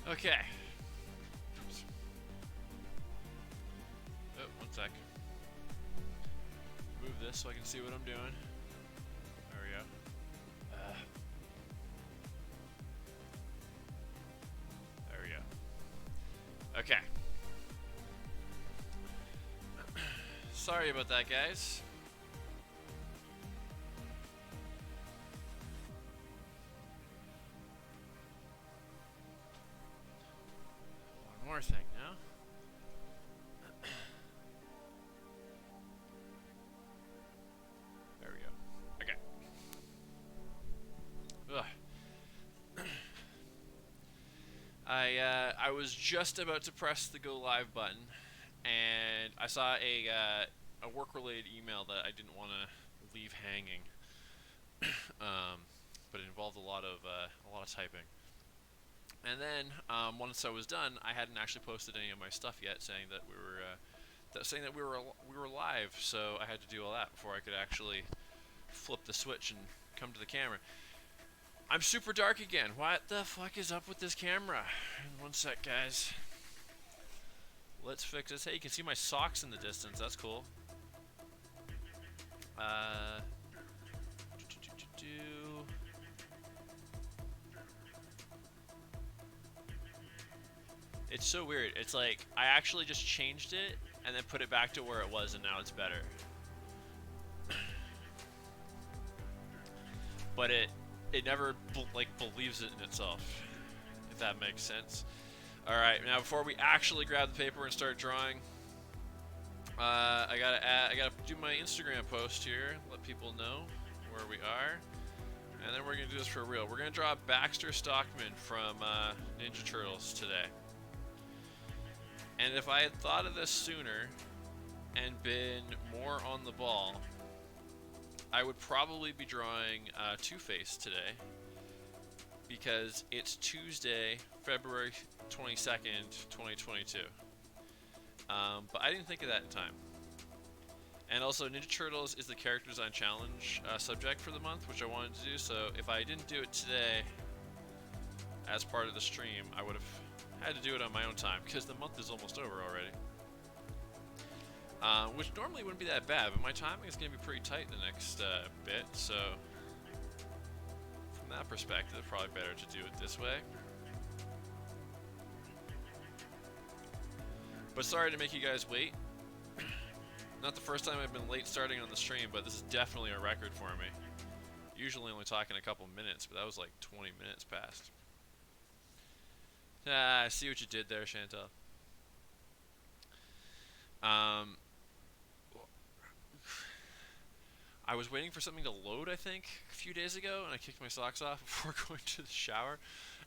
Okay. Oops. Oh, one sec. Move this so I can see what I'm doing. There we go. There we go. Okay. Sorry about that, guys. One more thing now. There we go. Okay. Ugh. I was just about to press the go live button, and I saw a work related email that I didn't want to leave hanging, but it involved a lot of typing. And then once I was done, I hadn't actually posted any of my stuff yet, saying that we were live. So I had to do all that before I could actually flip the switch and come to the camera. I'm super dark again. What the fuck is up with this camera? One sec, guys. Let's fix this. Hey, you can see my socks in the distance. That's cool. Uh, It's so weird. It's like I actually just changed it and then put it back to where it was, and now it's better. But it never believes it in itself, if that makes sense. All right, now before we actually grab the paper and start drawing, I gotta do my Instagram post here, let people know where we are, and then we're gonna do this for real. We're gonna draw Baxter Stockman from Ninja Turtles today. And if I had thought of this sooner and been more on the ball, I would probably be drawing Two-Face today, because it's Tuesday, February 22nd, 2022. But I didn't think of that in time. And also, Ninja Turtles is the character design challenge subject for the month, which I wanted to do. So if I didn't do it today as part of the stream, I would have had to do it on my own time, because the month is almost over already. Which normally wouldn't be that bad, but my timing is going to be pretty tight the next bit, so from that perspective, probably better to do it this way. But sorry to make you guys wait. Not the first time I've been late starting on the stream, but this is definitely a record for me. Usually only talking a couple minutes, but that was like 20 minutes past. Ah, I see what you did there, Chantal. I was waiting for something to load, I think, a few days ago, and I kicked my socks off before going to the shower,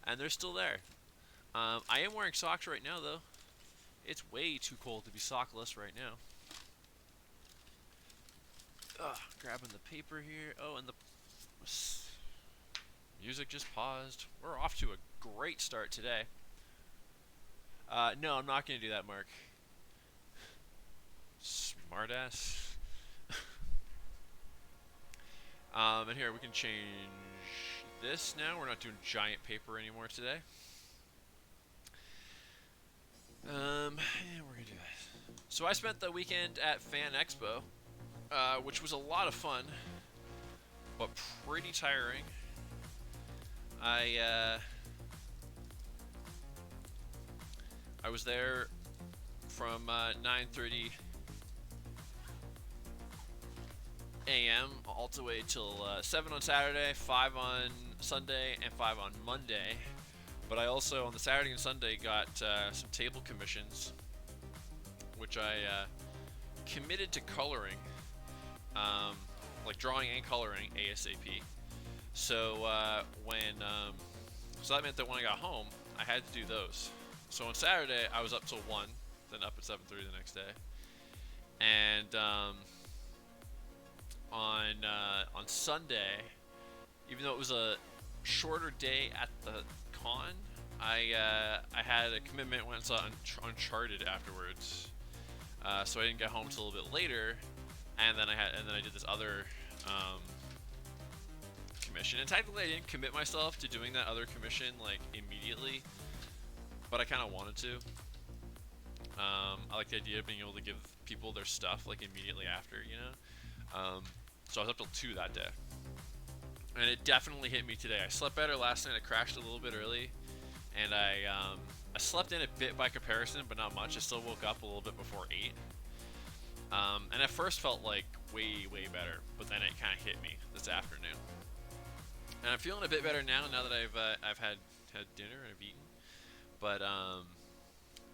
and they're still there. I am wearing socks right now, though. It's way too cold to be sockless right now. Grabbing the paper here. Oh, and the music just paused. We're off to a great start today. No, I'm not going to do that, Mark. Smartass. And here, we can change this now. We're not doing giant paper anymore today. Yeah, we're going to do this. So I spent the weekend at Fan Expo, which was a lot of fun, but pretty tiring. I was there from 9:30 a.m. all the way till 7 on Saturday, 5 on Sunday, and 5 on Monday. But I also, on the Saturday and Sunday, got some table commissions, which I committed to coloring, like drawing and coloring ASAP. So so that meant that when I got home, I had to do those. So on Saturday, I was up till 1, then up at 7:30 the next day. And on Sunday, even though it was a shorter day at the con, I had a commitment, went and saw Uncharted afterwards. So I didn't get home till a little bit later, and then I did this other commission. And technically, I didn't commit myself to doing that other commission like immediately, but I was like, I gotta do this. So I did it. And then I did this other commission. And technically, I didn't commit myself to doing that other commission like immediately, but I was like, I gotta do this. So I did it. And but I kind of wanted to. I like the idea of being able to give people their stuff like immediately after, you know. So I was up till 2 that day, and it definitely hit me today. I slept better last night. I crashed a little bit early, and I slept in a bit by comparison, but not much. I still woke up a little bit before 8. And at first felt like way better, but then it kind of hit me this afternoon, and I'm feeling a bit better now that I've had dinner and I've eaten. But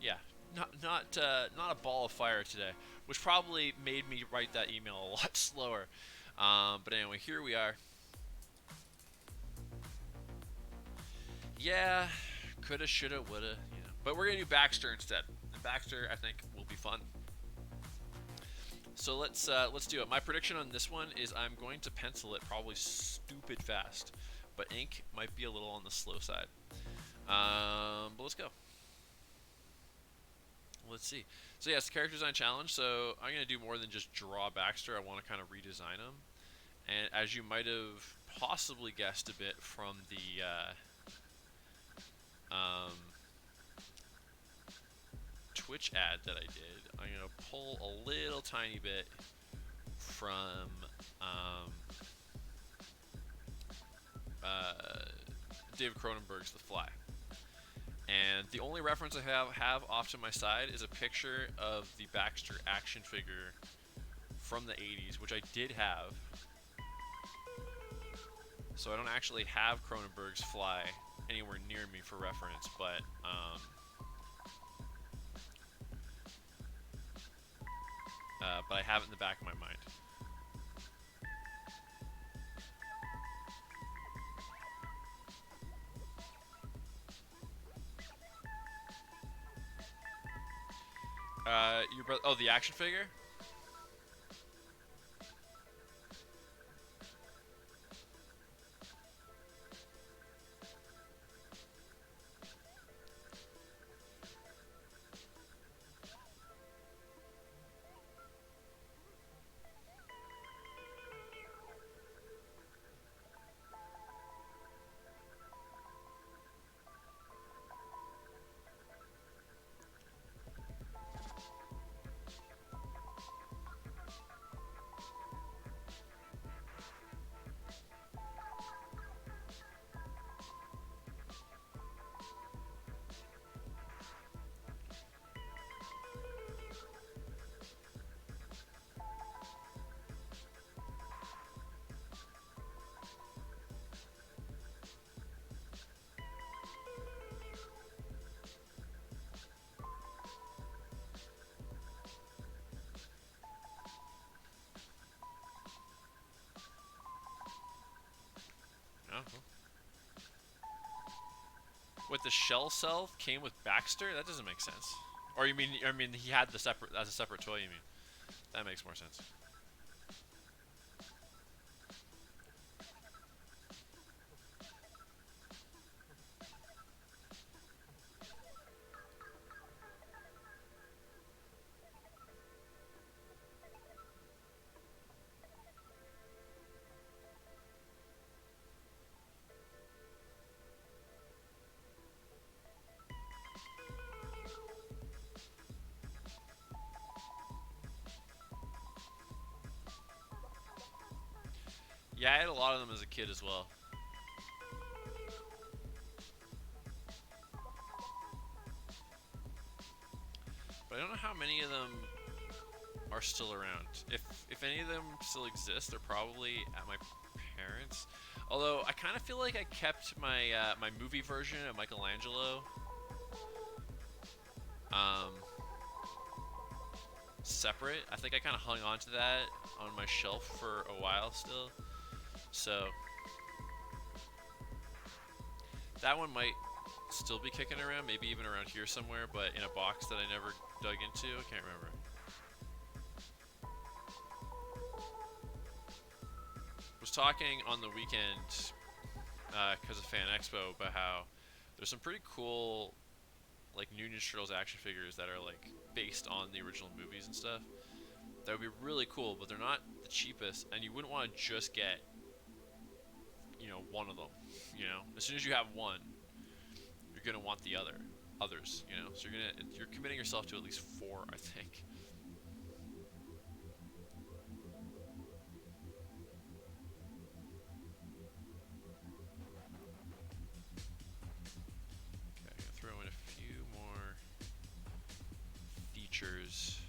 yeah, not a ball of fire today, which probably made me write that email a lot slower. But anyway, here we are. Yeah, coulda, shoulda, woulda, you know. But we're gonna do Baxter instead. And Baxter, I think, will be fun. So let's do it. My prediction on this one is I'm going to pencil it probably stupid fast, but ink might be a little on the slow side. But let's go. Let's see. So yeah, it's the character design challenge. So I'm gonna do more than just draw Baxter. I want to kind of redesign him. And as you might have possibly guessed a bit from the Twitch ad that I did, I'm gonna pull a little tiny bit from David Cronenberg's The Fly. And the only reference I have off to my side is a picture of the Baxter action figure from the 80s, which I did have. So I don't actually have Cronenberg's Fly anywhere near me for reference, but I have it in the back of my mind. Your brother? Oh, the action figure? Oh. With the shell cell came with Baxter? That doesn't make sense. Or you mean? I mean, he had the separate as a separate toy. You mean? That makes more sense. Yeah, I had a lot of them as a kid as well. But I don't know how many of them are still around. If any of them still exist, they're probably at my parents'. Although I kind of feel like I kept my my movie version of Michelangelo um, separate. I think I kind of hung on to that on my shelf for a while still. So that one might still be kicking around, maybe even around here somewhere, but in a box that I never dug into. I can't remember. Was talking on the weekend because of Fan Expo about how there's some pretty cool like New Ninja Turtles action figures that are like based on the original movies and stuff. That would be really cool, but they're not the cheapest, and you wouldn't want to just get, you know, one of them. You know, as soon as you have one, you're gonna want the other. others, you know. So you're committing yourself to at least 4, I think. Okay, I'm gonna throw in a few more features.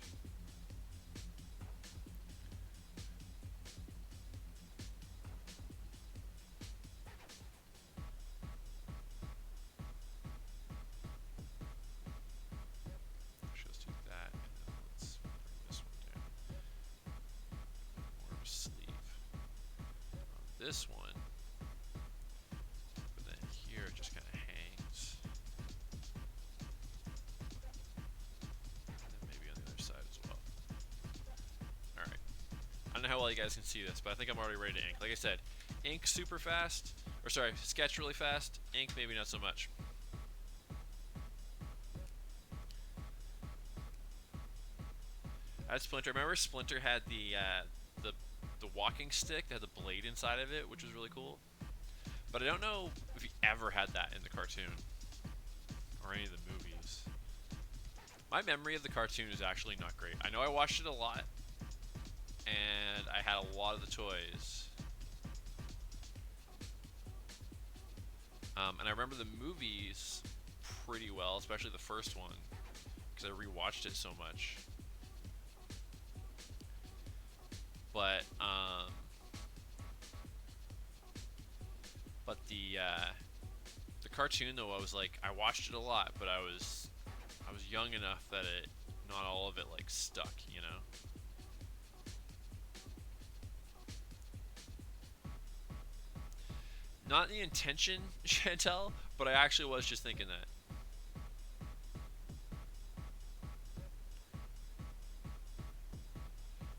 Actually, let's do that, and then let's bring this one down. More of a sleeve on this one, but then here it just kind of hangs. And then maybe on the other side as well. All right. I don't know how well you guys can see this, but I think I'm already ready to ink. Like I said, ink super fast, or sorry, sketch really fast, ink maybe not so much. I had Splinter. Remember Splinter had the walking stick that had the blade inside of it, which was really cool. But I don't know if he ever had that in the cartoon or any of the movies. My memory of the cartoon is actually not great. I know I watched it a lot, and I had a lot of the toys. And I remember the movies pretty well, especially the first one, because I rewatched it so much. But the cartoon though, I watched it a lot, but I was young enough that not all of it like stuck, you know. Not the intention, Chantel, but I actually was just thinking that.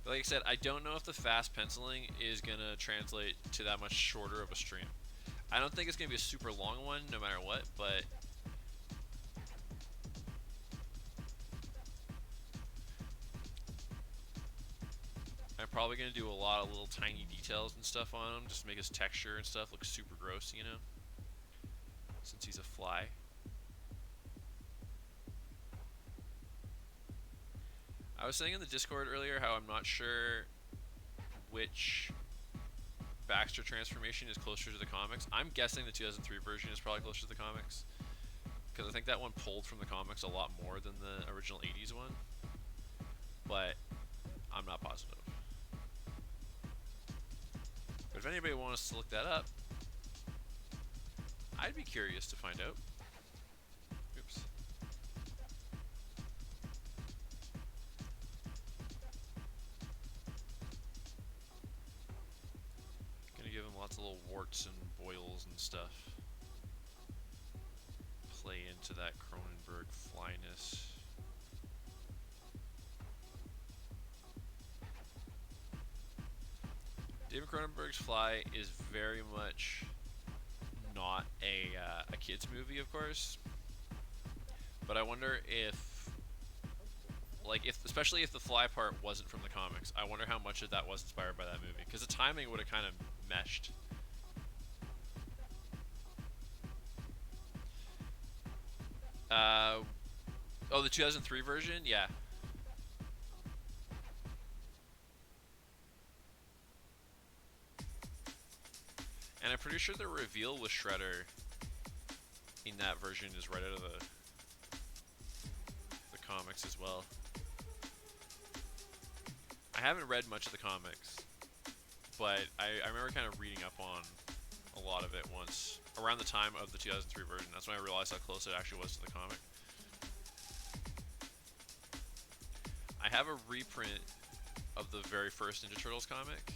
But like I said, I don't know if the fast penciling is gonna translate to that much shorter of a stream. I don't think it's gonna be a super long one, no matter what, but I'm probably gonna do a lot of little tiny details and stuff on him, just to make his texture and stuff look super gross, you know? Since he's a fly. I was saying in the Discord earlier how I'm not sure which Baxter transformation is closer to the comics. I'm guessing the 2003 version is probably closer to the comics, because I think that one pulled from the comics a lot more than the original 80s one, but I'm not positive. But if anybody wants to look that up, I'd be curious to find out. Oops. Gonna give him lots of little warts and boils and stuff. Play into that Cronenberg flyness. David Cronenberg's Fly is very much not a kids movie, of course. But I wonder if, especially if the fly part wasn't from the comics, I wonder how much of that was inspired by that movie, because the timing would have kind of meshed. Oh, the 2003 version? Yeah. And I'm pretty sure the reveal with Shredder in that version is right out of the comics as well. I haven't read much of the comics, but I remember kind of reading up on a lot of it once, around the time of the 2003 version. That's when I realized how close it actually was to the comic. I have a reprint of the very first Ninja Turtles comic.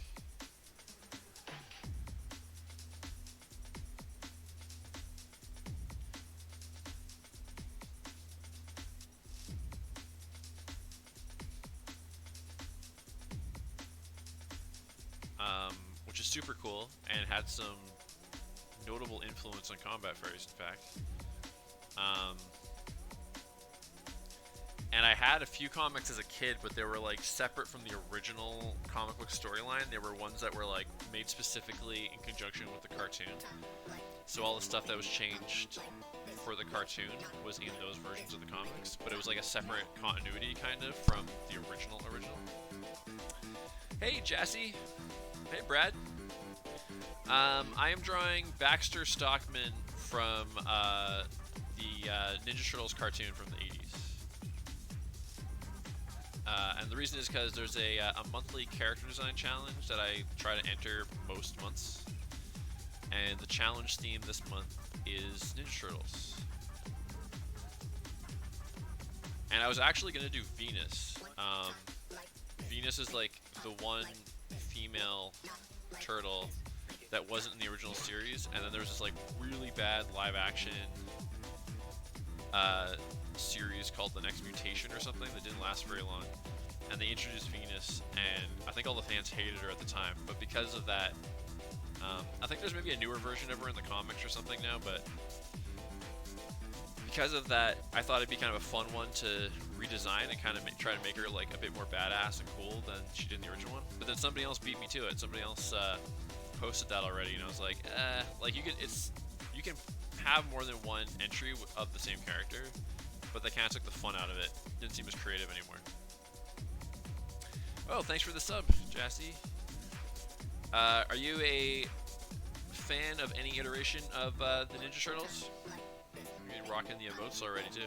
Which is super cool and had some notable influence on Combat Fairies, in fact. And I had a few comics as a kid, but they were like separate from the original comic book storyline. They were ones that were like made specifically in conjunction with the cartoon. So all the stuff that was changed for the cartoon was in those versions of the comics, but it was like a separate continuity kind of from the original. Hey, Jassy. Hey, Brad. I am drawing Baxter Stockman from the Ninja Turtles cartoon from the 80s. And the reason is because there's a monthly character design challenge that I try to enter most months. And the challenge theme this month is Ninja Turtles. And I was actually going to do Venus. Venus is like the one female turtle that wasn't in the original series, and then there was this like really bad live action series called The Next Mutation or something that didn't last very long, and they introduced Venus, and I think all the fans hated her at the time, but because of that, I think there's maybe a newer version of her in the comics or something now, but because of that, I thought it'd be kind of a fun one to redesign and kind of try to make her like a bit more badass and cool than she did in the original one. But then somebody else beat me to it. Somebody else posted that already, and I was like, like you can have more than one entry of the same character, but they kind of took the fun out of it. Didn't seem as creative anymore. Oh, thanks for the sub, Jassy. Are you a fan of any iteration of the Ninja Turtles? You're rocking the emotes already too.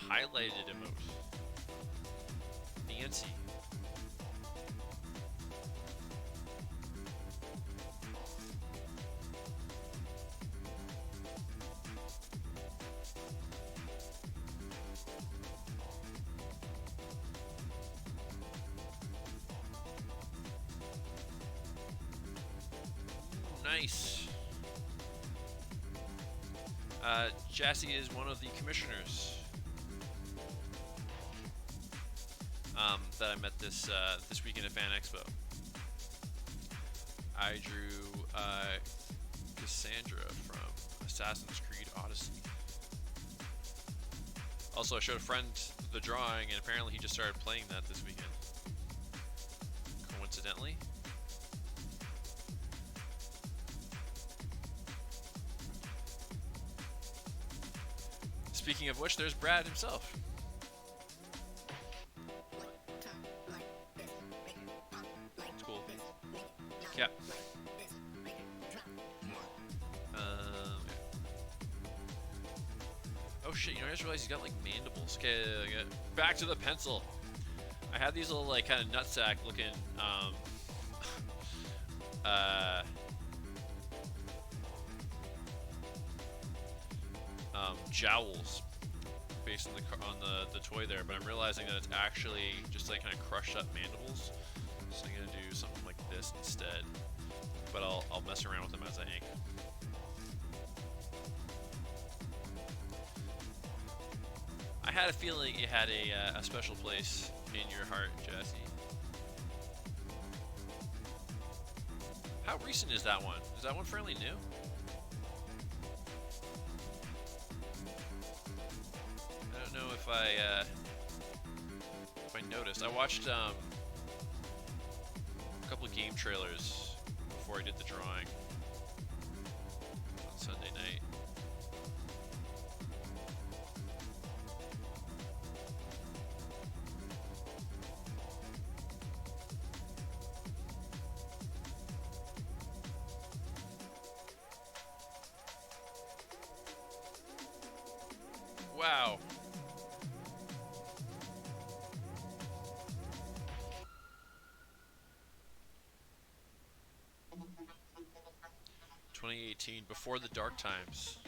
Highlighted emote. Fancy. Nice. Jassy is one of the commissioners that I met this weekend at Fan Expo. I drew Cassandra from Assassin's Creed Odyssey. Also, I showed a friend the drawing, and apparently he just started playing that this weekend. Coincidentally. Speaking of which, there's Brad himself. It's cool. Yeah. Oh shit, I just realized he's got like mandibles. Okay, back to the pencil. I had these little like kind of nutsack looking jowls based on the toy there, but I'm realizing that it's actually just like kind of crushed up mandibles. So I'm gonna do something like this instead, but I'll mess around with them as I ink. I had a feeling it had a special place in your heart, Jesse. How recent is that one? Is that one fairly new? I don't know if I noticed. I watched a couple of game trailers before I did the drawing on Sunday night. Wow. (2018) before the dark times,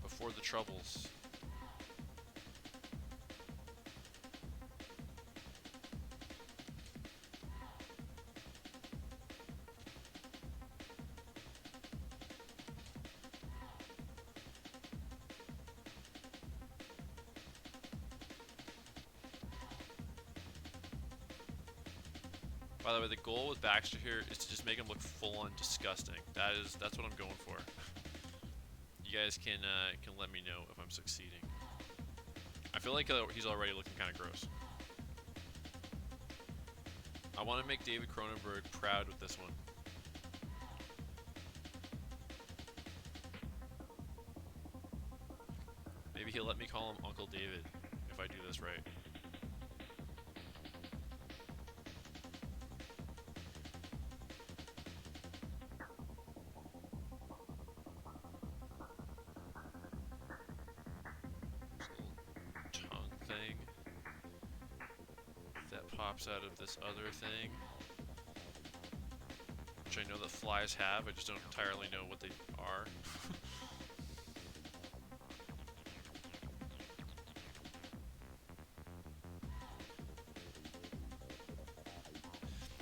before the troubles. By the way, the goal with Baxter here is to just make him look full-on disgusting. That's what I'm going for. You guys can let me know if I'm succeeding. I feel like he's already looking kind of gross. I want to make David Cronenberg proud with this one. Maybe he'll let me call him Uncle David if I do this right. Pops out of this other thing, which I know that flies have, I just don't entirely know what they are.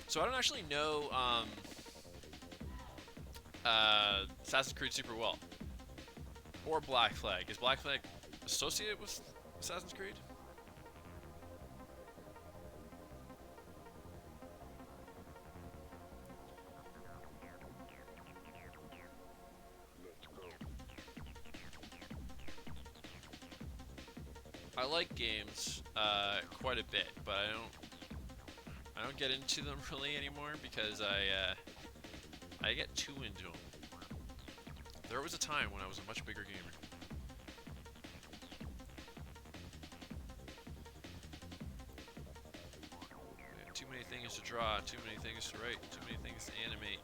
So I don't actually know Assassin's Creed super well, or Black Flag. Is Black Flag associated with Assassin's Creed? I like games quite a bit, but I don't get into them really anymore because I get too into them. There was a time when I was a much bigger gamer. I have too many things to draw, too many things to write, too many things to animate.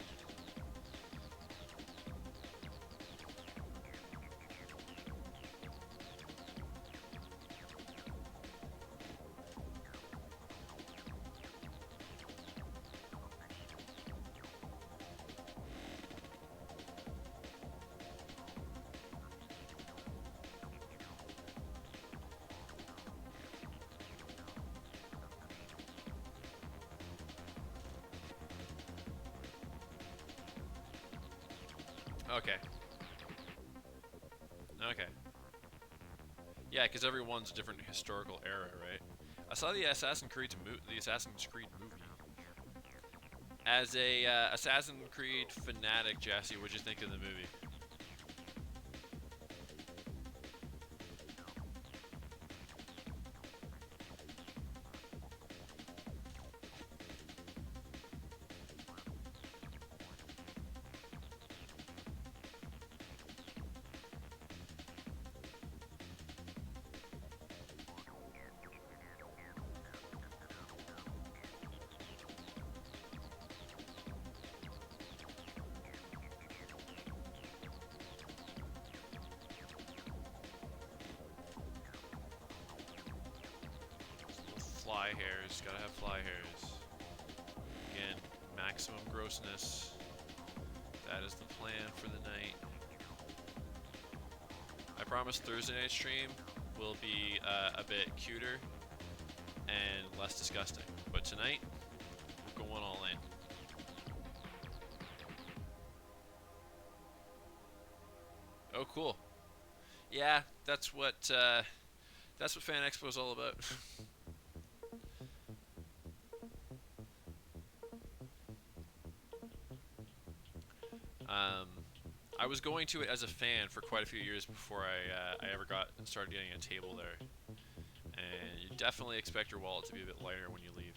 Okay. Okay. Yeah, because everyone's a different historical era, right? I saw the Assassin's Creed movie. As a Assassin's Creed fanatic, Jesse, what'd you think of the movie? Fly hairs, gotta have fly hairs. Again, maximum grossness. That is the plan for the night. I promise Thursday night stream will be a bit cuter and less disgusting. But tonight, we're going all in. Oh, cool. Yeah, that's what Fan Expo is all about. I was going to it as a fan for quite a few years before I ever started getting a table there. And you definitely expect your wallet to be a bit lighter when you leave.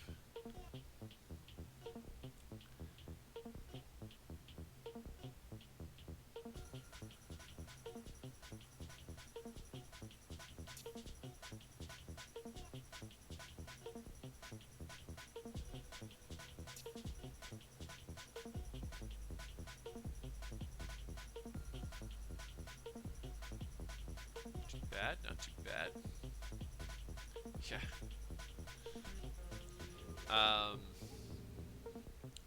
Not too bad. Yeah.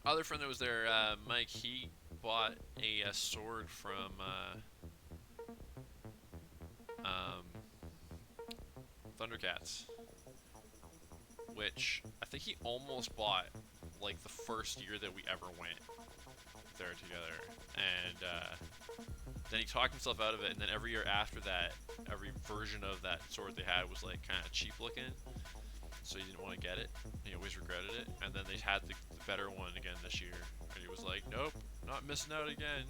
Other friend that was there, Mike, he bought a sword from Thundercats, which I think he almost bought like the first year that we ever went there together, and then he talked himself out of it, and then every year after that, every version of that sword they had was like kind of cheap looking, so he didn't want to get it. He always regretted it. And then they had the better one again this year, and he was like, "Nope, not missing out again."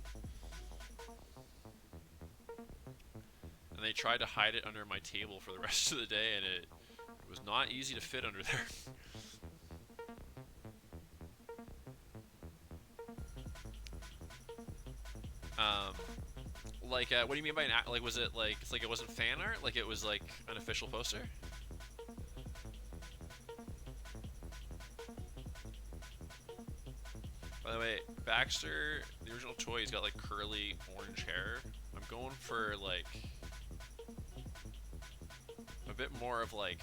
And they tried to hide it under my table for the rest of the day, and it was not easy to fit under there. Like, what do you mean by like? Was it like it's like it wasn't fan art? Like it was like an official poster? By the way, Baxter, the original toy, he's got like curly orange hair. I'm going for like a bit more of like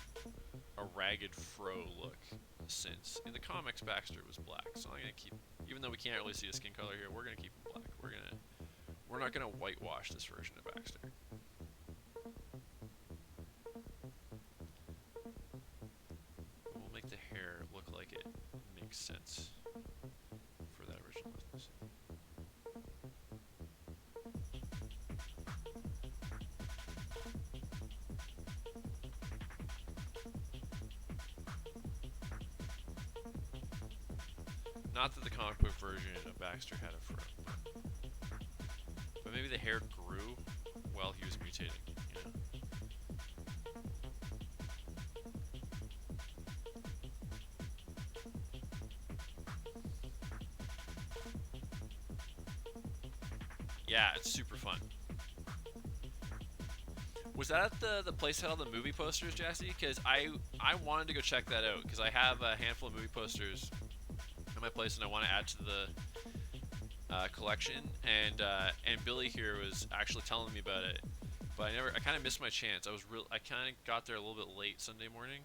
a ragged fro look, since in the comics Baxter was black. So I'm gonna keep, even though we can't really see his skin color here, we're gonna keep him black. We're not gonna whitewash this version of Baxter. We'll make the hair look like it makes sense for that original ethnicity. Not that the comic book version of Baxter had a fro, but maybe the hair grew while he was mutating, you know? Yeah, it's super fun. Was that at the place that had all the movie posters, Jesse? Because I wanted to go check that out, because I have a handful of movie posters at my place, and I want to add to the collection. And Billy here was actually telling me about it, but I kind of missed my chance. I kind of got there a little bit late Sunday morning,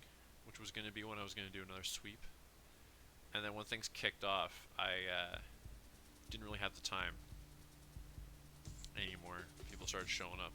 which was going to be when I was going to do another sweep. And then when things kicked off, I didn't really have the time anymore. People started showing up.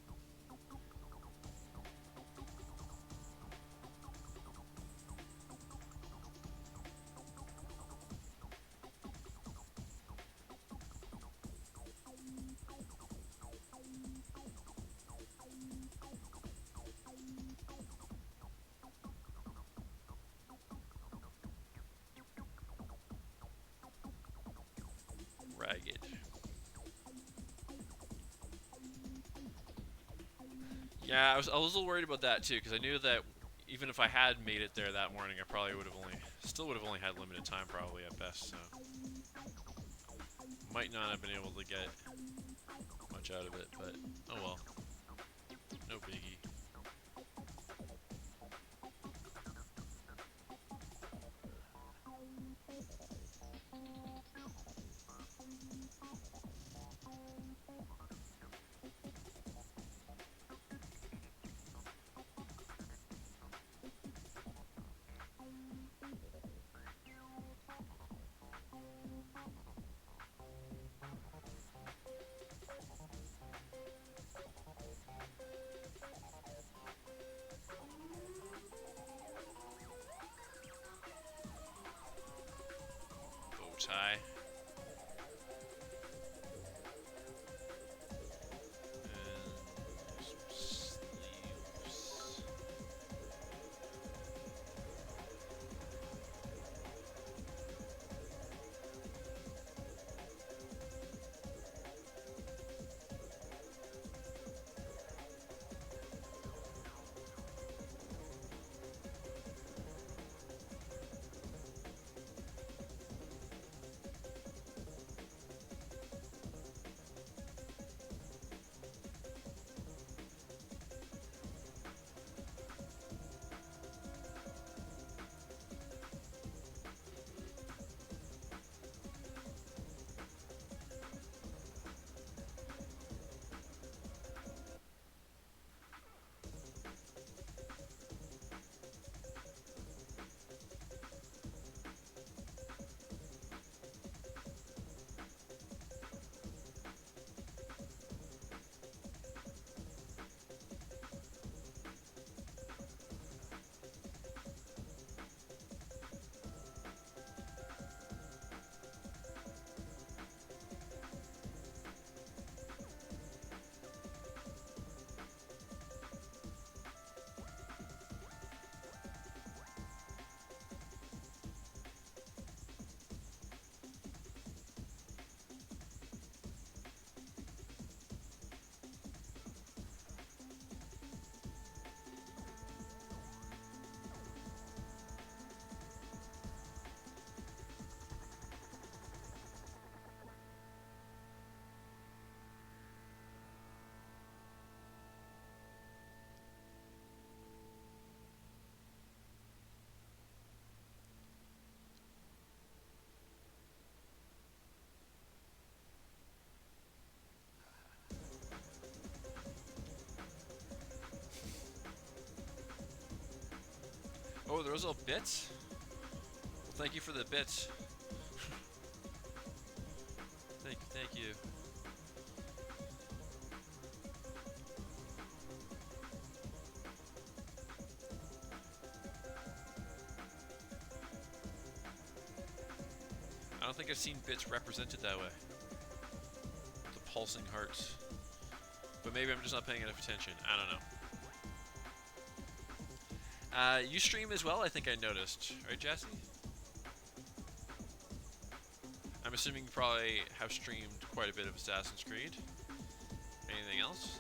Ragged. Yeah, I was a little worried about that too, because I knew that even if I had made it there that morning, I probably still would have only had limited time probably at best, so might not have been able to get much out of it, but oh well, no biggie. Bow tie. those all bits? Well, thank you for the bits. Thank you. I don't think I've seen bits represented that way. The pulsing hearts. But maybe I'm just not paying enough attention. I don't know. You stream as well, I think I noticed. Right, Jesse? I'm assuming you probably have streamed quite a bit of Assassin's Creed. Anything else?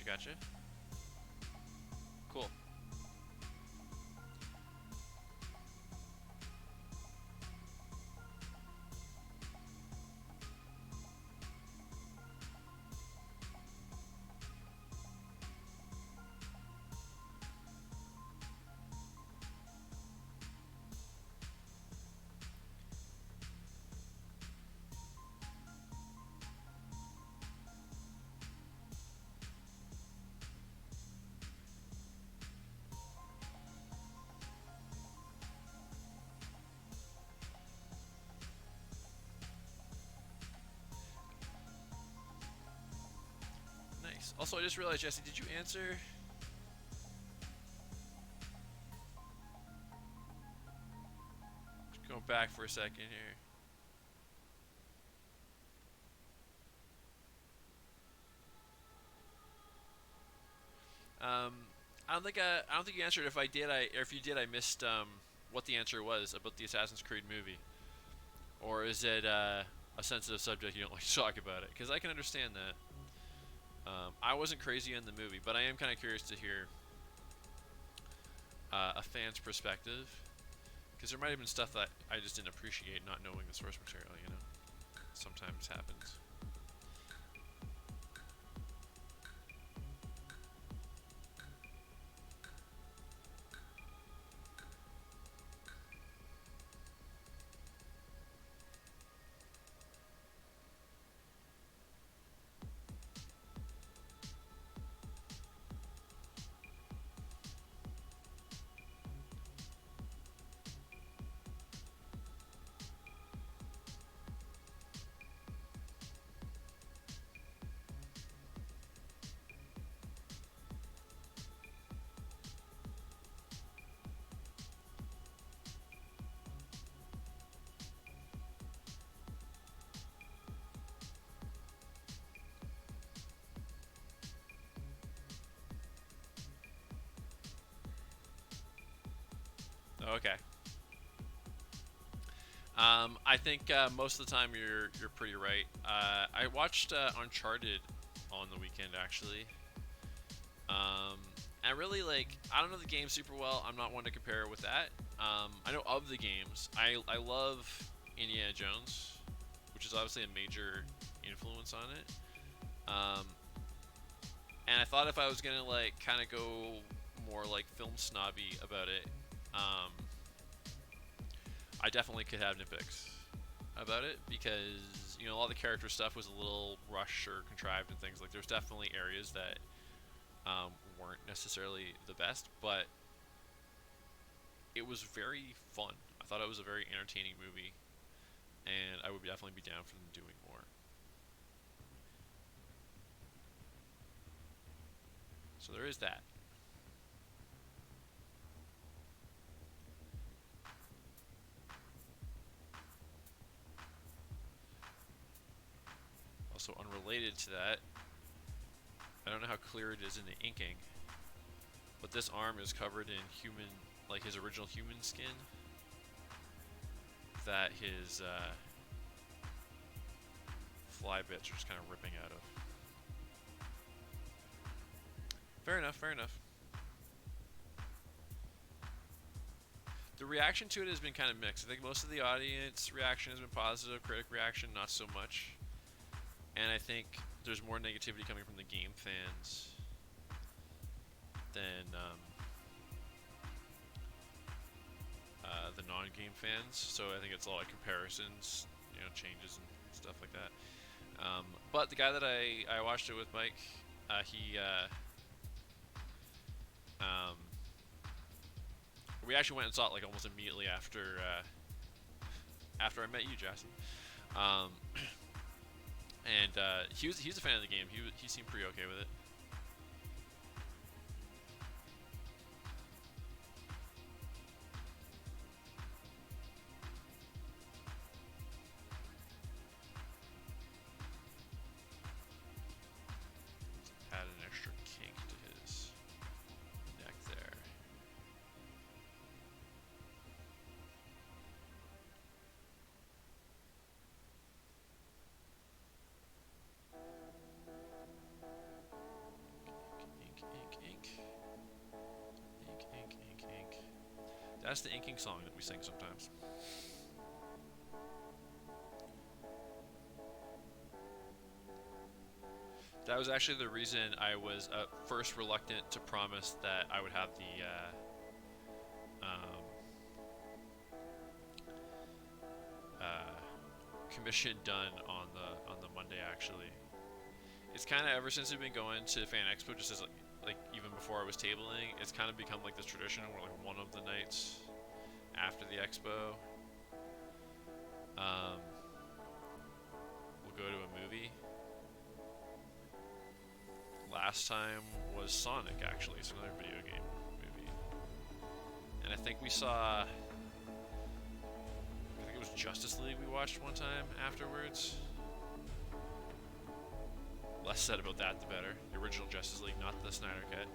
Gotcha. Cool. Nice. Also, I just realized, Jesse, did you answer? Just going back for a second here. I don't think you answered. If I did, or if you did, I missed what the answer was about the Assassin's Creed movie, or is it a sensitive subject you don't like to talk about it? Because I can understand that. I wasn't crazy in the movie, but I am kind of curious to hear a fan's perspective, because there might have been stuff that I just didn't appreciate, not knowing the source material. You know, sometimes happens. Oh, okay. I think most of the time you're pretty right. I watched Uncharted on the weekend actually. And really, like, I don't know the game super well. I'm not one to compare it with that. I know of the games. I love Indiana Jones, which is obviously a major influence on it. And I thought if I was gonna like kind of go more like film snobby about it, Um, I definitely could have nitpicks about it because a lot of the character stuff was a little rushed or contrived and things. Like there's definitely areas that weren't necessarily the best, but it was very fun. I thought it was a very entertaining movie, and I would definitely be down for them doing more. So there is that. Also, unrelated to that, I don't know how clear it is in the inking, but this arm is covered in human, like his original human skin that his fly bits are just kind of ripping out of. Fair enough, fair enough. The reaction to it has been kind of mixed. I think most of the audience reaction has been positive, critic reaction not so much. And I think there's more negativity coming from the game fans than the non-game fans. So I think it's a lot of comparisons, changes and stuff like that. But the guy that I watched it with, Mike, he we actually went and saw it like almost immediately after I met you, Jesse. And he was a fan of the game. He seemed pretty okay with it. Add an extra kink to his neck there. Ink. That's the inking song that we sing sometimes. That was actually the reason I was first reluctant to promise that I would have the commission done on the Monday. Actually, it's kind of ever since we've been going to Fan Expo, just as like even before I was tabling, it's kind of become like this tradition where like one of the nights after the expo, we'll go to a movie. Last time was Sonic, actually. It's another video game movie, and I think we saw. I think it was Justice League we watched one time afterwards. Less said about that, the better. The original Justice League, not the Snyder Cut.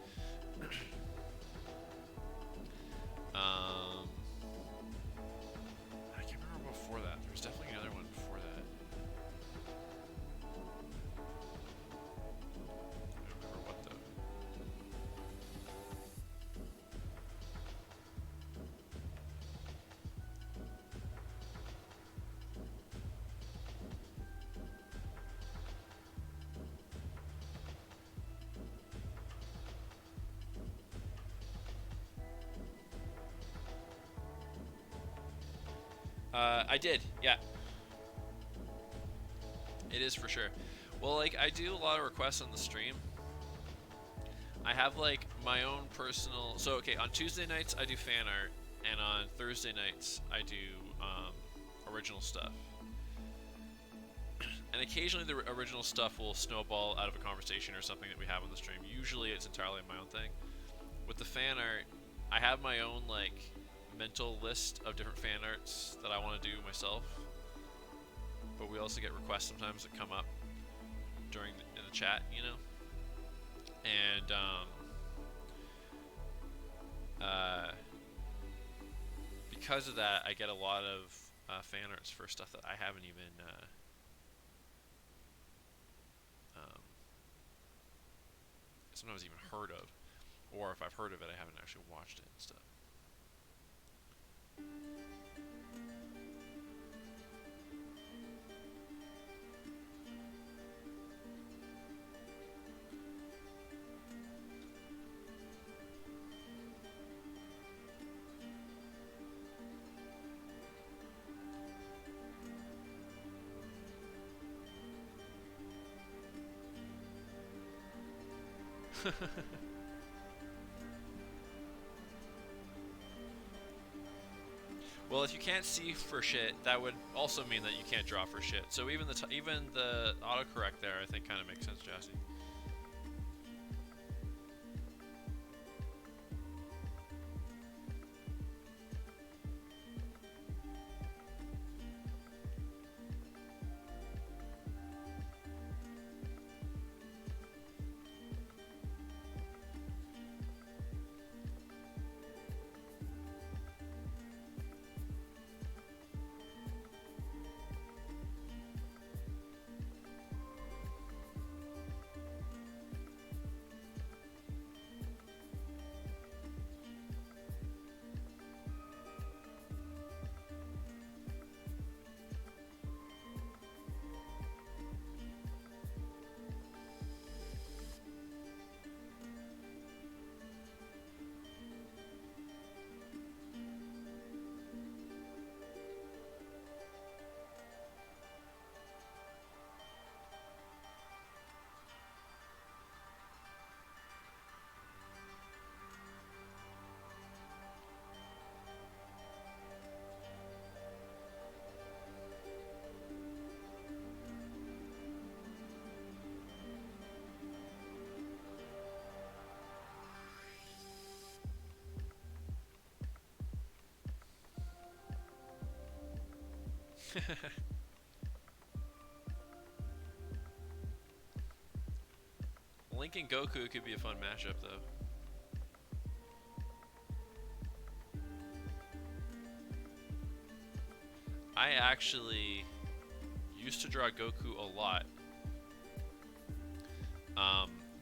I can't remember before that. There was definitely another one before that. I don't remember what though. I did, yeah. It is for sure. Well, like, I do a lot of requests on the stream. I have, like, my own personal... So, okay, on Tuesday nights, I do fan art. And on Thursday nights, I do original stuff. And occasionally the original stuff will snowball out of a conversation or something that we have on the stream. Usually it's entirely my own thing. With the fan art, I have my own, like... mental list of different fan arts that I want to do myself, but we also get requests sometimes that come up during in the chat, and because of that, I get a lot of fan arts for stuff that I haven't even sometimes even heard of, or if I've heard of it, I haven't actually watched it and stuff. Well, if you can't see for shit, that would also mean that you can't draw for shit. So even the autocorrect there, I think, kind of makes sense, Jassy. Link and Goku could be a fun mashup, though. I actually used to draw Goku a lot,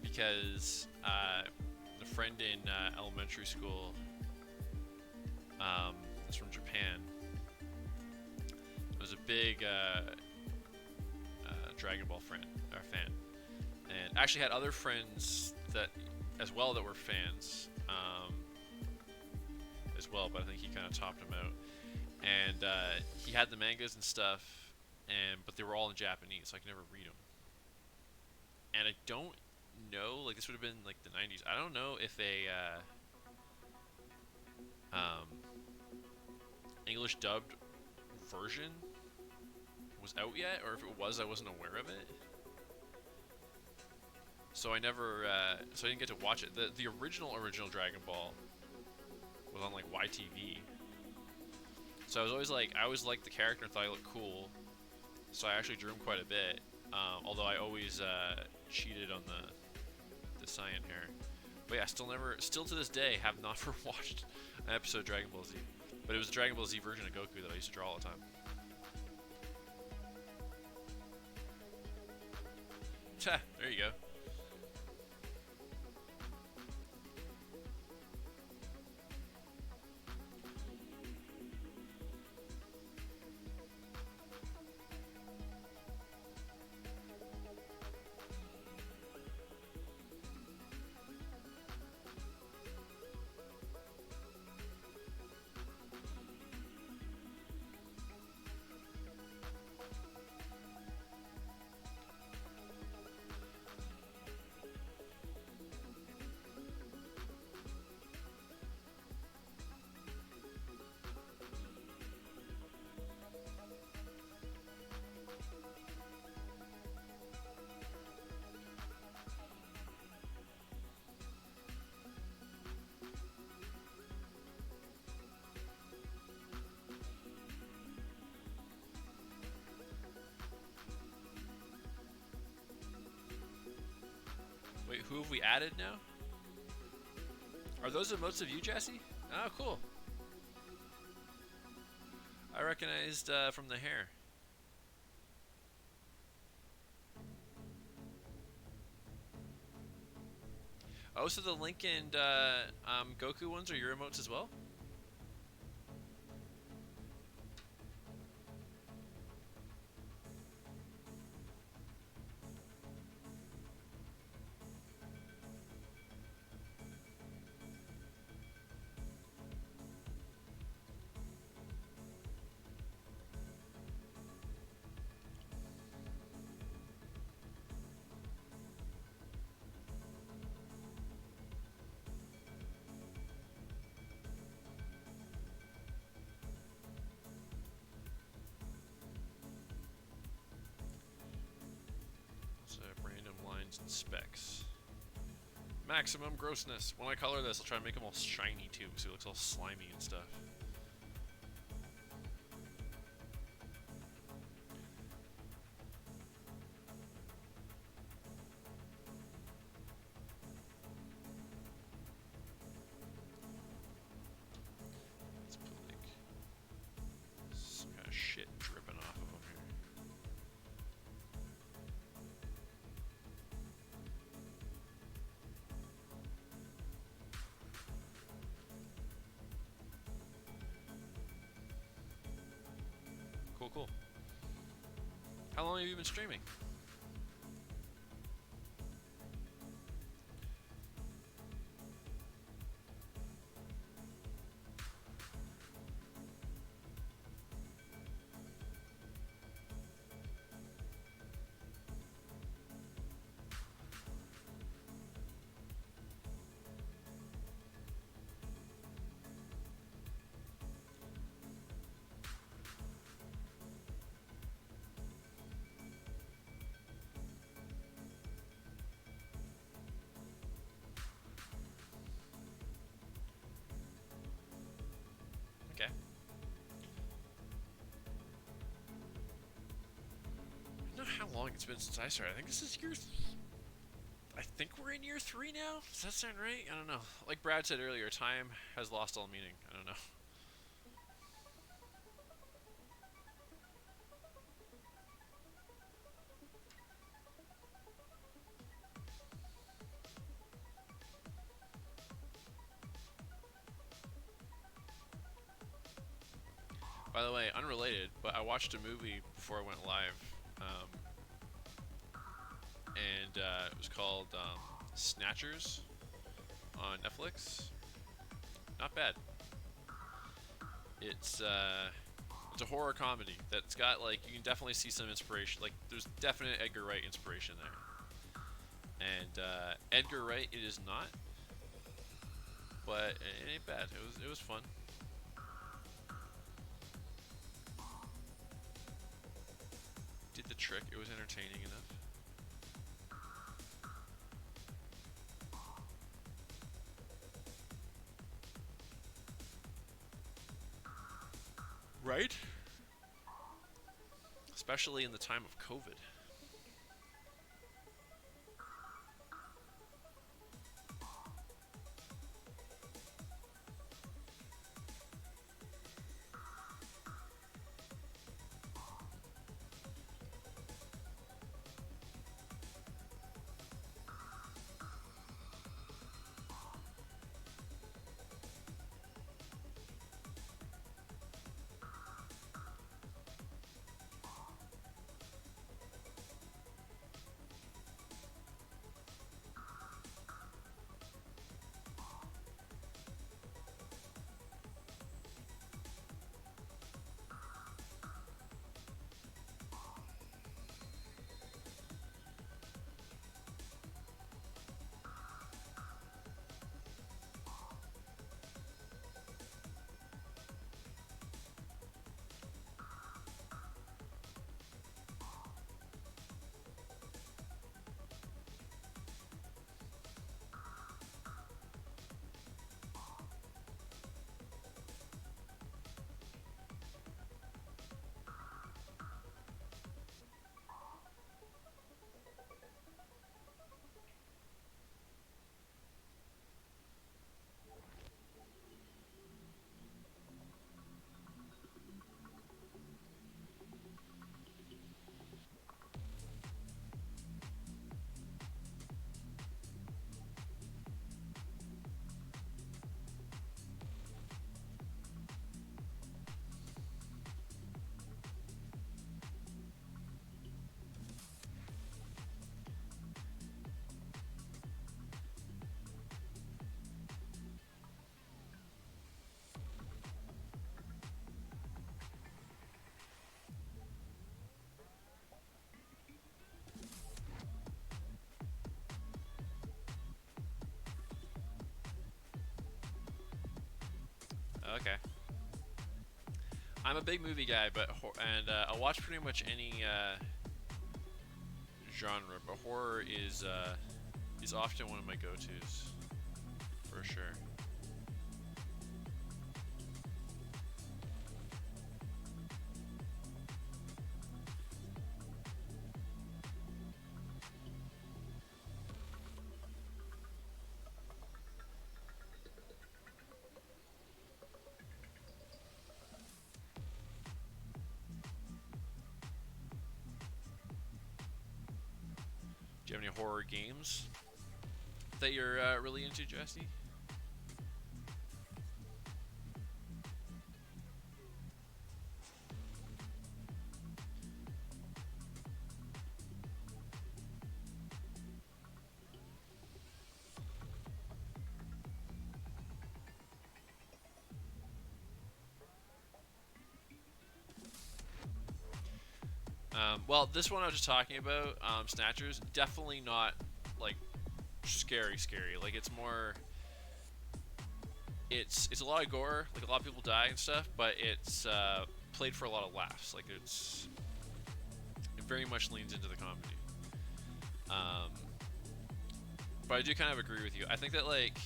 because the friend in elementary school is from Japan. Was a big Dragon Ball fan, and actually had other friends that as well that were fans as well. But I think he kind of topped him out. And he had the mangas and stuff, but they were all in Japanese, so I could never read them. And I don't know, like this would have been like the 90s. I don't know if a English dubbed version was out yet, or if it was, I wasn't aware of it. So I never, so I didn't get to watch it. The original Dragon Ball was on like YTV. So I was always like, I always liked the character and thought he looked cool. So I actually drew him quite a bit. Although I always cheated on the cyan hair. But yeah, still to this day, have not ever watched an episode of Dragon Ball Z. But it was the Dragon Ball Z version of Goku that I used to draw all the time. There you go. Wait, who have we added now? Are those emotes of you, Jesse? Oh, cool. I recognized from the hair. Oh, so the Link and Goku ones are your emotes as well? Specs. Maximum grossness. When I color this, I'll try to make them all shiny too, so it looks all slimy and stuff. Let's put like some kind of shit dripping off of them here. Cool, cool. How long have you been streaming? Okay. I don't know how long it's been since I started. I think this is year. I think we're in year 3 now. Does that sound right? I don't know. Like Brad said earlier, time has lost all meaning. I don't know. By the way, unrelated, but I watched a movie before I went live, and it was called Snatchers on Netflix. Not bad. It's a horror comedy that's got like you can definitely see some inspiration. Like there's definite Edgar Wright inspiration there, and Edgar Wright it is not, but it ain't bad. It was fun. Did the trick. It was entertaining enough. Right? Especially in the time of COVID. Okay. I'm a big movie guy, but I'll watch pretty much any genre, but horror is often one of my go-tos, for sure. Do you have any horror games that you're really into, Jesse? Well, this one I was just talking about, Snatchers, definitely not like scary. Like it's more, it's a lot of gore, like a lot of people die and stuff, but it's played for a lot of laughs. Like it very much leans into the comedy. Um, but I do kind of agree with you. I think that like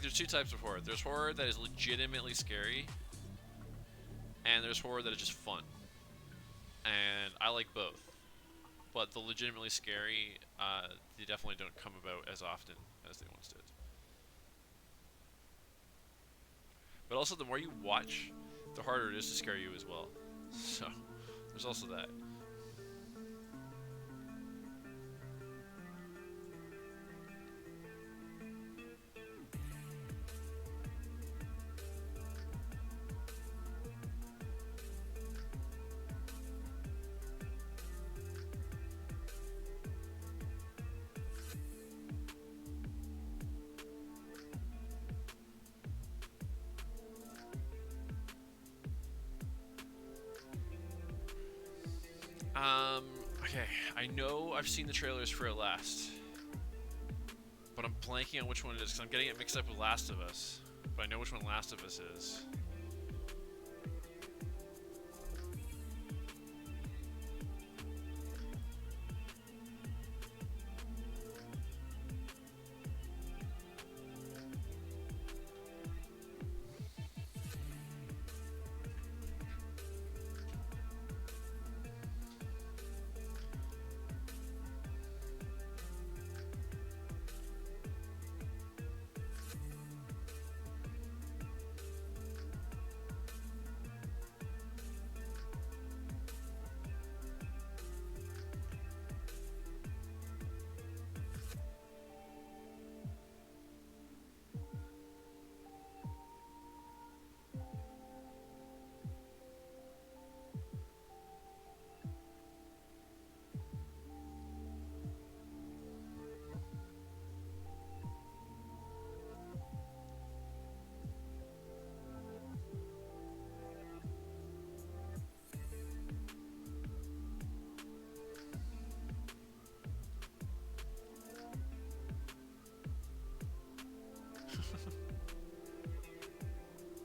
there's two types of horror. There's horror that is legitimately scary, and there's horror that is just fun. And I like both. But the legitimately scary, they definitely don't come about as often as they once did. But also, the more you watch, the harder it is to scare you as well. So, there's also that. Okay, I know I've seen the trailers for it last, but I'm blanking on which one it is because I'm getting it mixed up with Last of Us. But I know which one Last of Us is.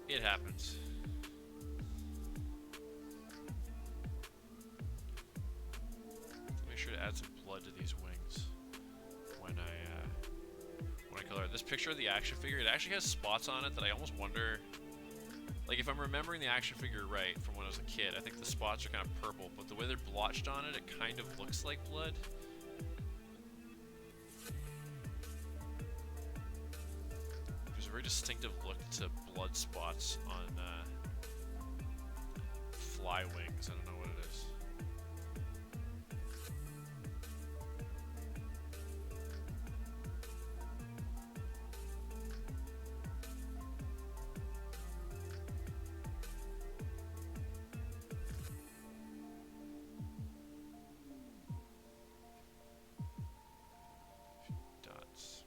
It happens. Make sure to add some blood to these wings when I color it. This picture of the action figure, it actually has spots on it that I almost wonder, like if I'm remembering the action figure right from when I was a kid, I think the spots are kind of purple, but the way they're blotched on it, it kind of looks like blood. There's a very distinctive look to blood spots on fly wings. I don't know what it is. Dots.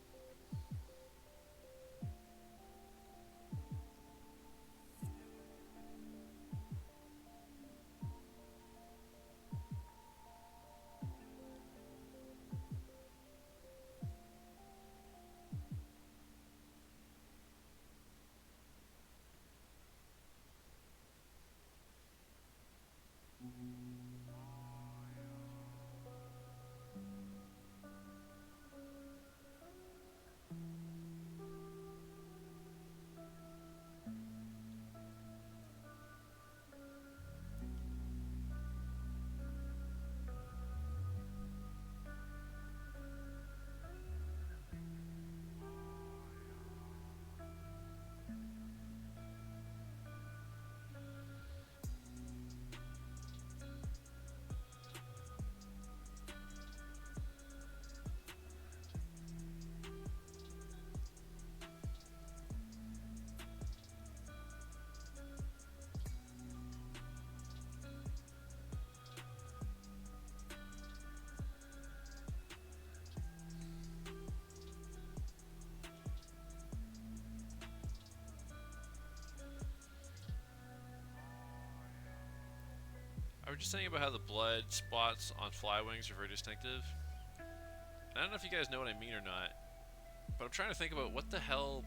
was just saying about how the blood spots on fly wings are very distinctive. I don't know if you guys know what I mean or not, but I'm trying to think about what the hell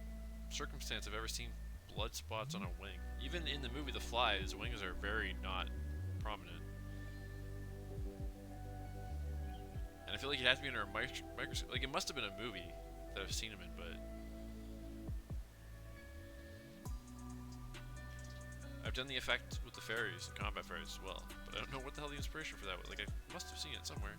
circumstance I've ever seen blood spots on a wing. Even in the movie The Fly, his wings are very not prominent. And I feel like it has to be under a microscope. Like, it must have been a movie that I've seen him in, but I've done the effect with the fairies, the combat fairies as well, but I don't know what the hell the inspiration for that was. Like, I must have seen it somewhere.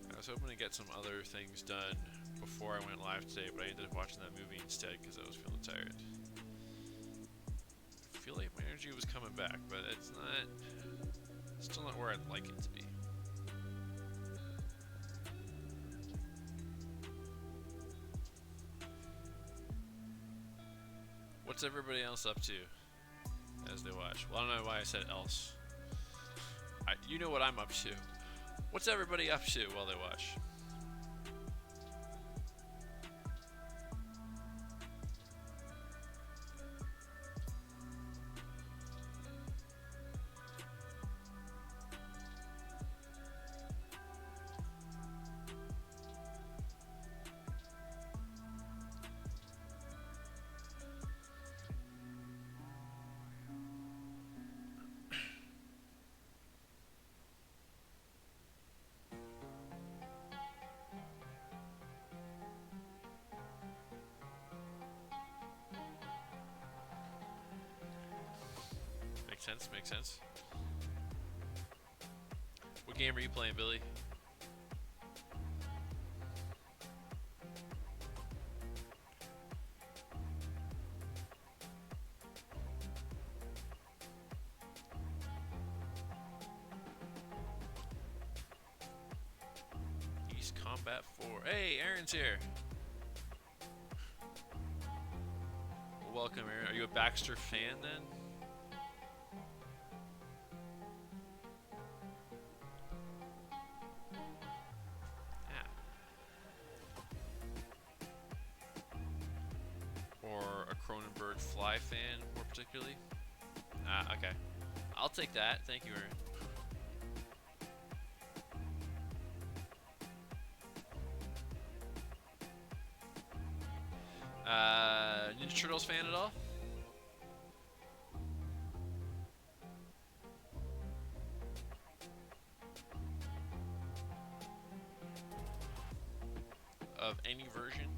I was hoping to get some other things done before I went live today, but I ended up watching that movie instead because I was feeling tired. I feel like my energy was coming back, but it's not... still not where I'd like it to be. What's everybody else up to as they watch? Well, I don't know why I said else. You know what I'm up to. What's everybody up to while they watch? Makes sense. What game are you playing, Billy? East Combat 4. Hey, Aaron's here. Well, welcome, Aaron. Are you a Baxter fan then? Fly fan, more particularly. Okay. I'll take that. Thank you, Aaron. Ninja Turtles fan at all? Of any version?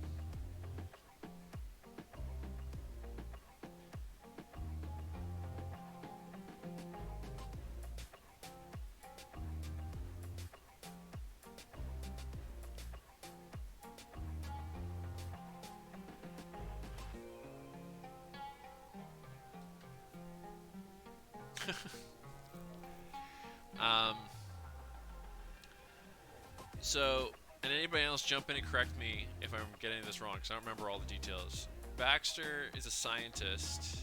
So, and anybody else jump in and correct me if I'm getting this wrong, because I don't remember all the details. Baxter is a scientist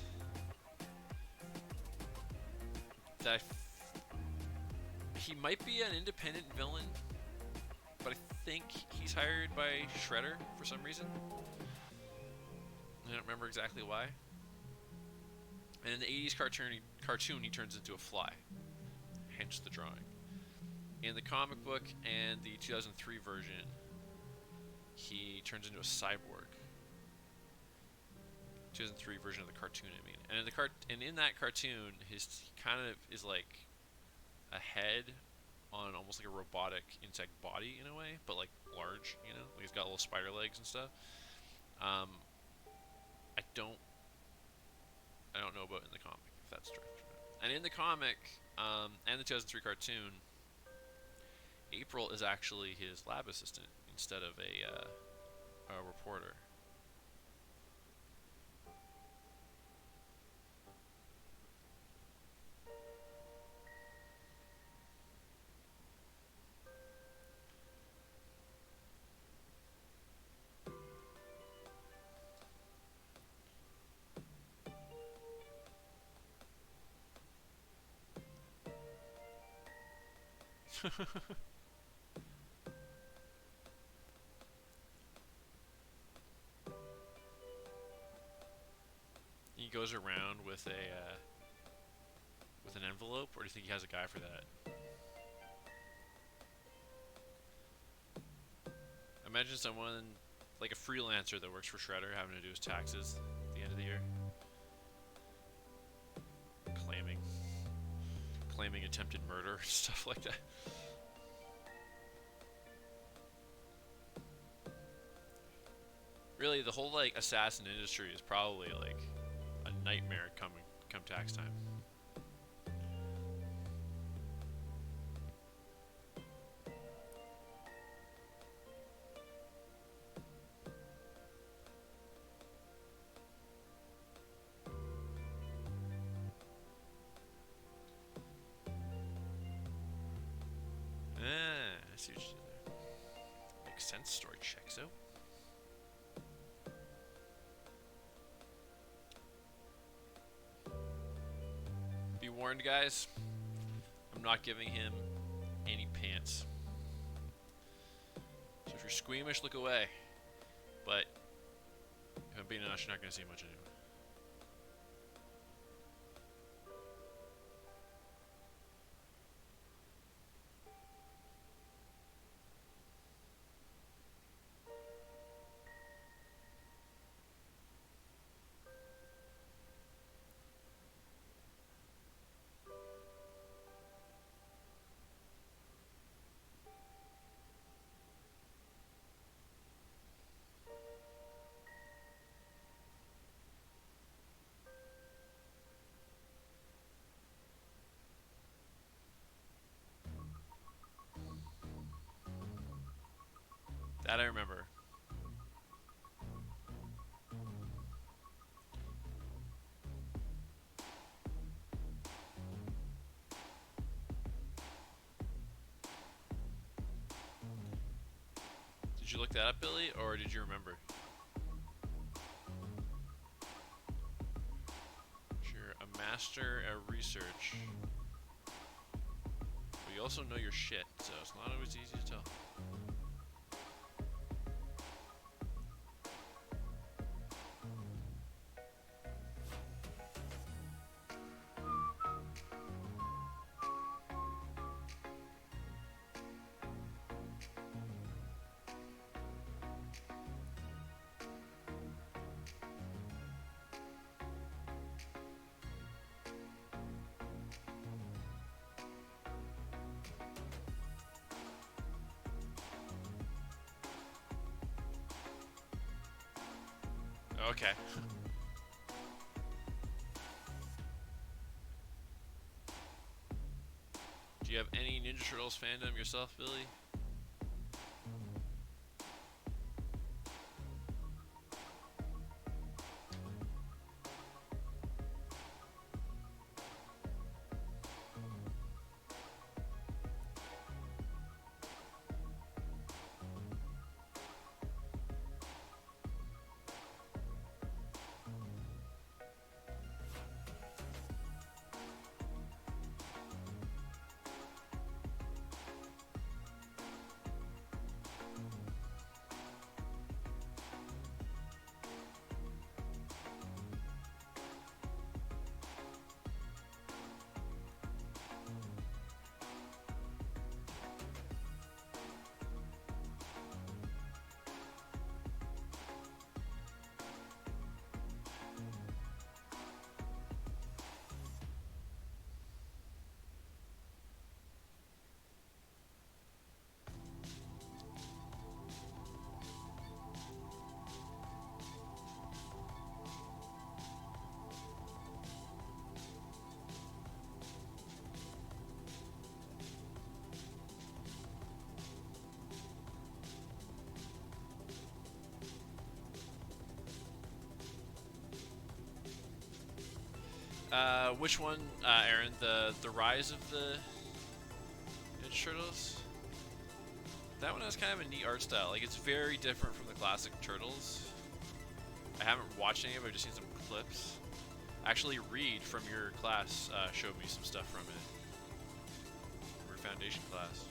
that he might be an independent villain, but I think he's hired by Shredder for some reason. I don't remember exactly why. And in the 80s cartoon, he turns into a fly, hence the drawing. In the comic book and the 2003 version, he turns into a cyborg. 2003 version of the cartoon, I mean. And in that cartoon, he kind of is like a head on almost like a robotic insect body in a way, but like large, you know? Like he's got little spider legs and stuff. I don't know about in the comic, if that's true. And in the comic, and the 2003 cartoon, April is actually his lab assistant instead of a reporter. He goes around with a with an envelope, or do you think he has a guy for that? Imagine someone like a freelancer that works for Shredder having to do his taxes at the end of the year. Claiming attempted murder, stuff like that. Really, the whole like assassin industry is probably like a nightmare come tax time. I see what you did there. Makes sense. Story checks out. Be warned, guys. I'm not giving him any pants. So if you're squeamish, look away. But if I'm being honest, you're not going to see much anyway. That I remember. Did you look that up, Billy, or did you remember? You're a master at research. But you also know your shit, so it's not always easy to tell. Okay. Do you have any Ninja Turtles fandom yourself, Billy? Which one, Aaron? The Rise of the Ninja Turtles? That one has kind of a neat art style. Like, it's very different from the classic Turtles. I haven't watched any of it, I've just seen some clips. Actually, Reed from your class showed me some stuff from it. From your foundation class.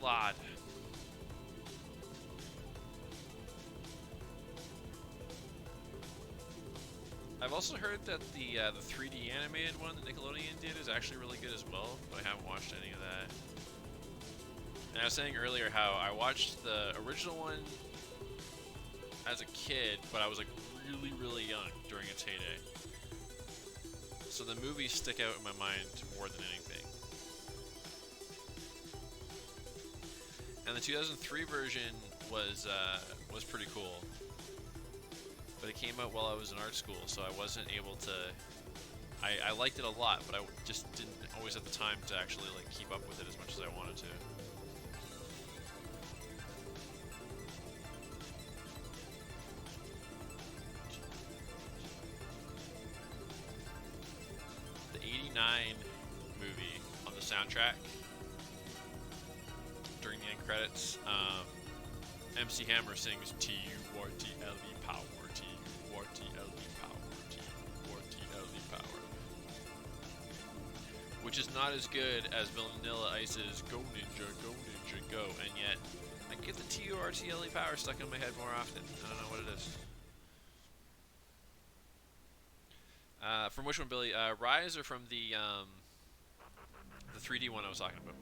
lad. I've also heard that the 3D animated one that Nickelodeon did is actually really good as well, but I haven't watched any of that. And I was saying earlier how I watched the original one as a kid, but I was like really, really young during its heyday. So the movies stick out in my mind more than anything. And the 2003 version was pretty cool. But it came out while I was in art school, so I wasn't able to... I liked it a lot, but I just didn't always have the time to actually like keep up with it as much as I wanted to. The '89 movie on the soundtrack during the end credits, MC Hammer sings T-U-R-T-L-E power, T-U-R-T-L-E power, T-U-R-T-L-E power. Which is not as good as Vanilla Ice's Go Ninja, Go Ninja, Go, and yet I get the T-U-R-T-L-E power stuck in my head more often. I don't know what it is. From which one, Billy? Rise or from the 3D one I was talking about?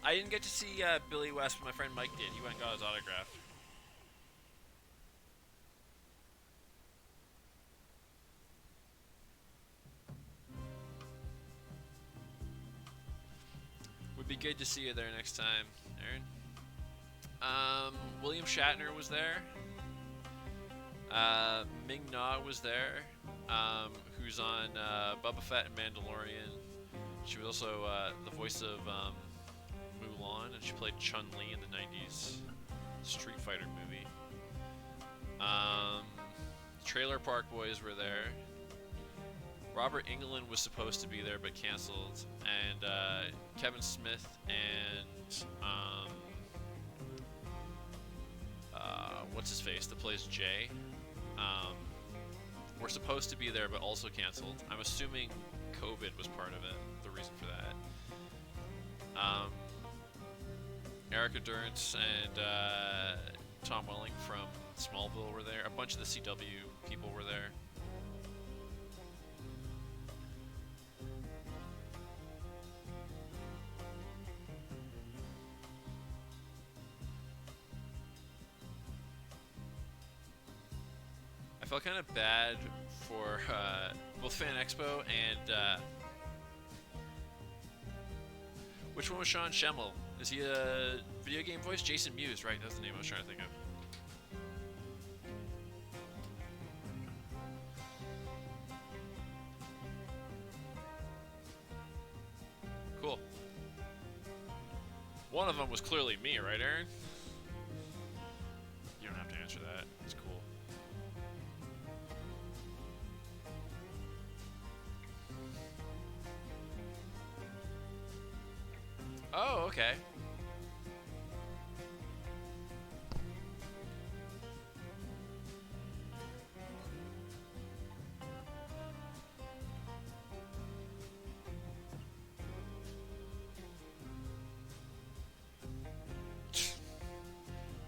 I didn't get to see Billy West, but my friend Mike did. He went and got his autograph. Would be good to see you there next time, Aaron. William Shatner was there. Ming Na was there, who's on Boba Fett and Mandalorian. She was also the voice of Mulan, and she played Chun-Li in the 90s Street Fighter movie. Trailer Park Boys were there. Robert Englund was supposed to be there but canceled, and Kevin Smith and what's his face that plays Jay were supposed to be there but also canceled. I'm assuming COVID was part of it, the reason for that. Erica Durrance and Tom Welling from Smallville were there. A bunch of the CW people were there. felt kind of bad for both Fan Expo and which one was Sean Schemmel? Is he a video game voice? Jason Mewes, right? That's the name I was trying to think of. Cool. One of them was clearly me, right, Aaron? You don't have to answer that. It's cool. Oh, okay.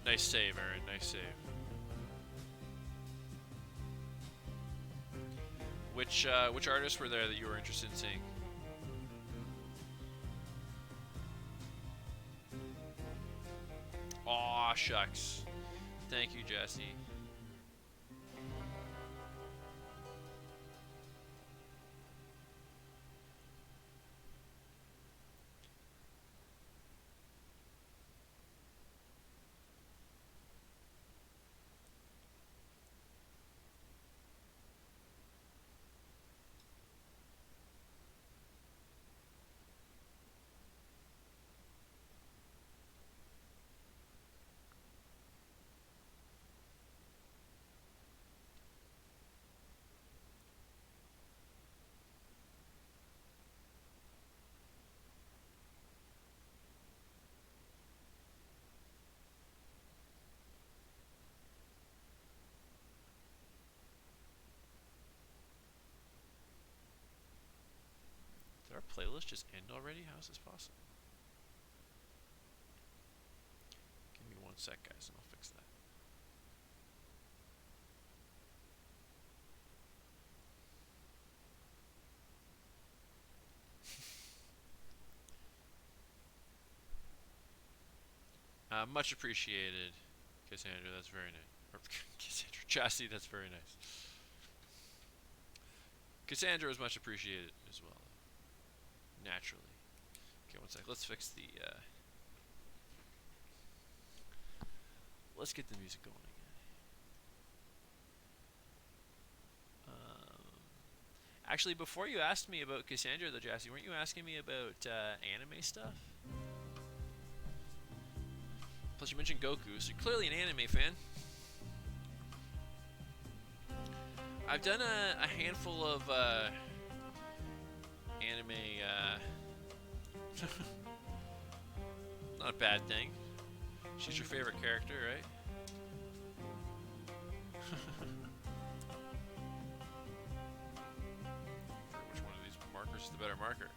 Nice save, Aaron. Nice save. Which artists were there that you were interested in seeing? Aw, shucks. Thank you, Jesse. Did our playlist just end already? How is this possible? Give me 1 sec, guys, and I'll fix that. Much appreciated, Cassandra. That's very nice. Or Cassandra Chassis. That's very nice. Cassandra was much appreciated as well. Naturally. Okay, 1 sec. Let's fix the. Let's get the music going again. Actually, before you asked me about Cassandra, though, Jassy, weren't you asking me about anime stuff? Plus, you mentioned Goku, so you're clearly an anime fan. I've done a handful of anime. Not a bad thing. She's your favorite character, right? Which one of these markers is the better marker?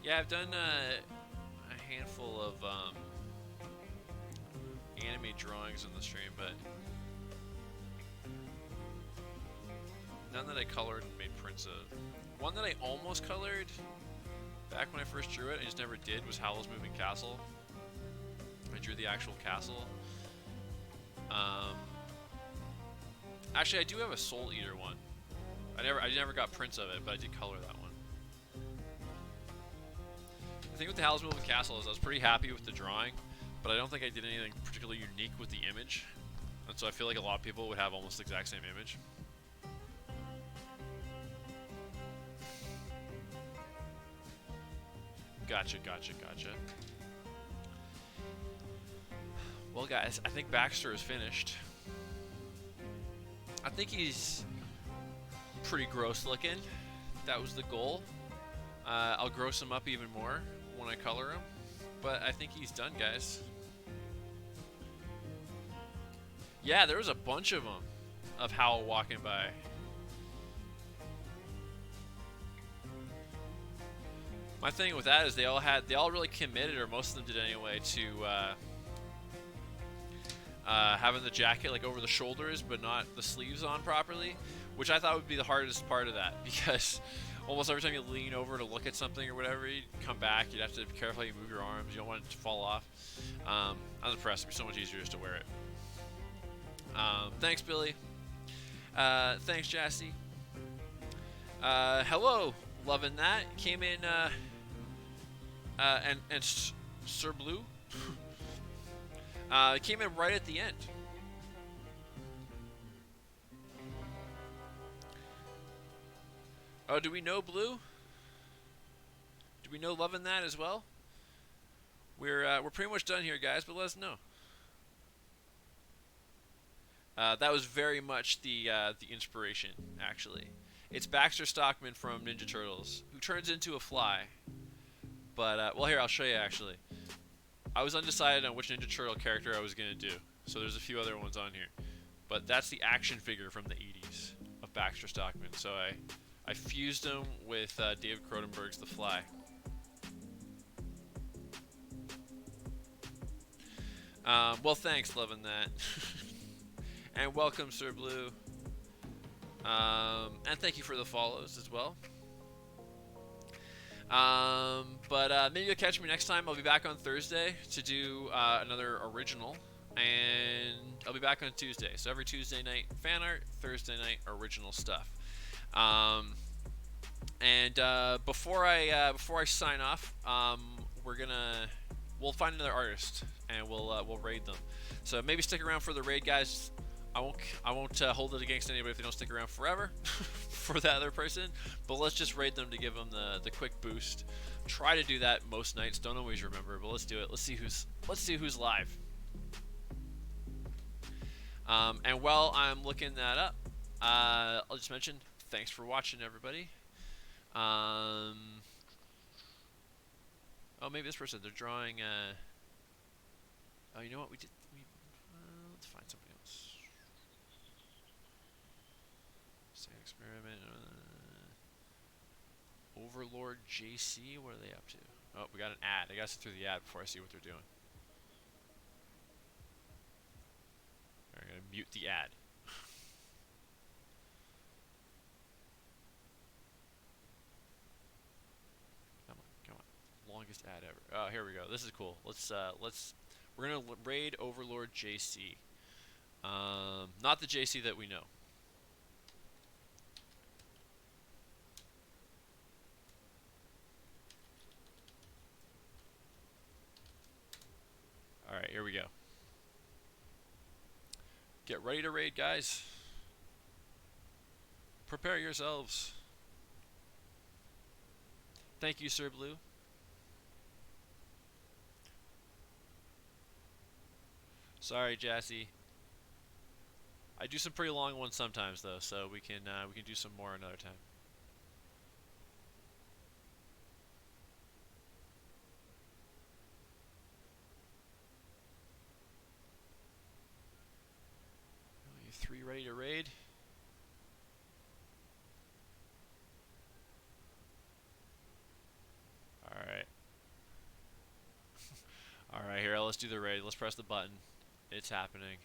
Yeah, I've done a handful of anime drawings on the stream, but none that I colored and made prints of. One that I almost colored back when I first drew it, I just never did, was Howl's Moving Castle. I drew the actual castle. Actually, I do have a Soul Eater one. I never got prints of it, but I did color that one. The thing with the Howl's Moving Castle is I was pretty happy with the drawing, but I don't think I did anything particularly unique with the image. And so I feel like a lot of people would have almost the exact same image. Gotcha. Well, guys, I think Baxter is finished. I think he's pretty gross looking. That was the goal. I'll gross him up even more when I color him. But I think he's done, guys. Yeah, there was a bunch of them of Howl walking by. My thing with that is they all really committed, or most of them did anyway, to having the jacket like over the shoulders but not the sleeves on properly, which I thought would be the hardest part of that, because almost every time you lean over to look at something or whatever, you come back. You'd have to be careful how you move your arms. You don't want it to fall off. I was impressed. It'd be so much easier just to wear it. Thanks, Billy. Thanks, Jassy. Hello, loving that. Came in, and Sir Blue came in right at the end. Oh, do we know Blue? Do we know loving that as well? We're pretty much done here, guys. But let us know. That was very much the inspiration, actually. It's Baxter Stockman from Ninja Turtles, who turns into a fly. But, well, here, I'll show you, actually. I was undecided on which Ninja Turtle character I was going to do, so there's a few other ones on here. But that's the action figure from the 80s of Baxter Stockman, so I fused him with David Cronenberg's The Fly. Well, thanks, loving that. And welcome, Sir Blue. And thank you for the follows as well. But maybe you'll catch me next time. I'll be back on Thursday to do another original. And I'll be back on Tuesday. So every Tuesday night, fan art. Thursday night, original stuff. Before I sign off, we'll find another artist and we'll raid them. So maybe stick around for the raid, guys. I won't hold it against anybody if they don't stick around forever for that other person. But let's just raid them to give them the quick boost. Try to do that most nights. Don't always remember, but let's do it. Let's see who's live. And while I'm looking that up, I'll just mention thanks for watching, everybody. Oh, maybe this person, they're drawing. Oh, you know what? Let's find somebody else. Say experiment. Overlord JC. What are they up to? Oh, we got an ad. I gotta sit through the ad before I see what they're doing. Alright, I'm gonna mute the ad. Come on. Longest ad ever. Oh, here we go. This is cool. We're gonna raid Overlord JC. Not the JC that we know. Alright, here we go. Get ready to raid, guys. Prepare yourselves. Thank you, Sir Blue. Sorry, Jassy. I do some pretty long ones sometimes, though, so we can do some more another time. You three ready to raid? All right. All right, here. Let's do the raid. Let's press the button. It's happening.